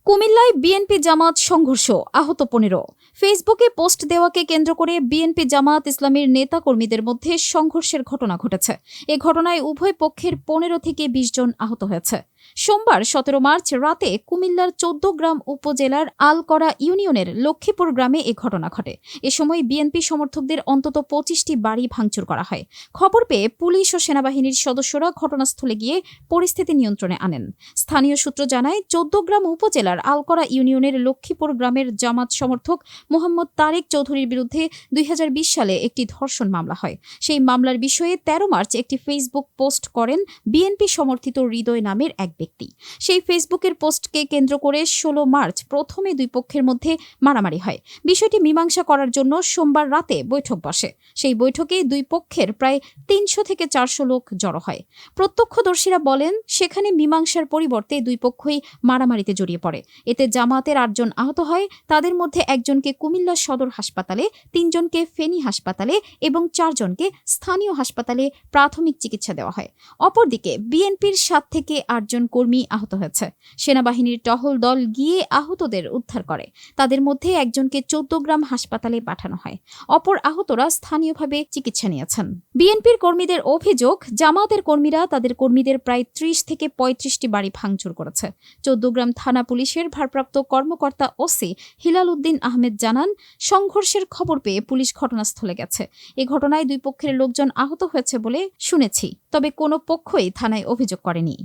কুমিল্লায় বিএনপি জামাত সংঘর্ষ, আহত ১৫। ফেসবুকে পোস্ট দেওয়াকে কেন্দ্র করে বিএনপি জামাত ইসলামীর নেতাকর্মীদের মধ্যে সংঘর্ষের ঘটনা ঘটেছে। এ ঘটনায় উভয় পক্ষের ১৫ থেকে ২০ জন আহত হয়েছে। সোমবার ১৭ মার্চ রাতে কুমিল্লার ১৪গ্রাম উপজেলার আলকরা ইউনিয়নের লক্ষ্মীপুর গ্রামে এ ঘটনা ঘটে। এ সময় বিএনপি সমর্থকদের অন্তত ২৫টি বাড়ি ভাঙচুর করা হয়। খবর পেয়ে পুলিশ ও সেনাবাহিনীর সদস্যরা ঘটনাস্থলে গিয়ে পরিস্থিতি নিয়ন্ত্রণে আনেন। স্থানীয় সূত্র জানায়, ১৪গ্রাম উপজেলার আলকরা ইউনিয়নের লক্ষ্মীপুর গ্রামের জামাত সমর্থক মোহাম্মদ তারেক চৌধুরীর বিরুদ্ধে ২০২০ সালে একটি ধর্ষণ মামলা হয়। সেই মামলার বিষয়ে ১৩ মার্চ একটি ফেসবুক পোস্ট করেন বিএনপি সমর্থিত হৃদয় নামের এক ব্যক্তি। সেই ফেসবুকের পোস্টকে কেন্দ্র করে ১৬ মার্চ প্রথমে দুই পক্ষের মধ্যে মারামারি হয়। বিষয়টি মীমাংসা করার জন্য সোমবার রাতে বৈঠক বসে। সেই বৈঠকে দুই পক্ষের প্রায় ৩০০ থেকে ৪০০ লোক জড়ো হয়। প্রত্যক্ষদর্শীরা বলেন, সেখানে মীমাংসার পরিবর্তে দুই পক্ষই মারামারিতে জড়িয়ে পড়ে। এতে জামাতের ৮ জন আহত হয়। তাদের মধ্যে একজনকে কুমিল্লা সদর হাসপাতালে, ৩ জনকে ফেনী হাসপাতালে এবং ৪ জনকে স্থানীয় হাসপাতালে প্রাথমিক চিকিৎসা দেওয়া হয়। অপরদিকে বিএনপির ৭ থেকে ৮ জন কর্মী আহত হয়েছে। সেনাবাহিনীর টহল দল গিয়ে আহতদের উদ্ধার করে। তাদের মধ্যে একজনকে ১৪গ্রাম হাসপাতালে পাঠানো হয়। অপর আহতরা স্থানীয়ভাবে চিকিৎসা নিয়েছেন। বিএনপির কর্মীদের অভিযোগ, জামাতের কর্মীরা তাদের কর্মীদের প্রায় ৩০ থেকে ৩৫টি বাড়ি ভাঙচুর করেছে। ১৪গ্রাম থানা পুলিশের ভারপ্রাপ্ত কর্মকর্তা ওসি হিলাল উদ্দিন আহমেদ জানান, সংঘর্ষের খবর পেয়ে পুলিশ ঘটনাস্থলে গেছে। এ ঘটনায় দুই পক্ষের লোকজন আহত হয়েছে বলে শুনেছি, তবে কোনো পক্ষই থানায় অভিযোগ করেনি।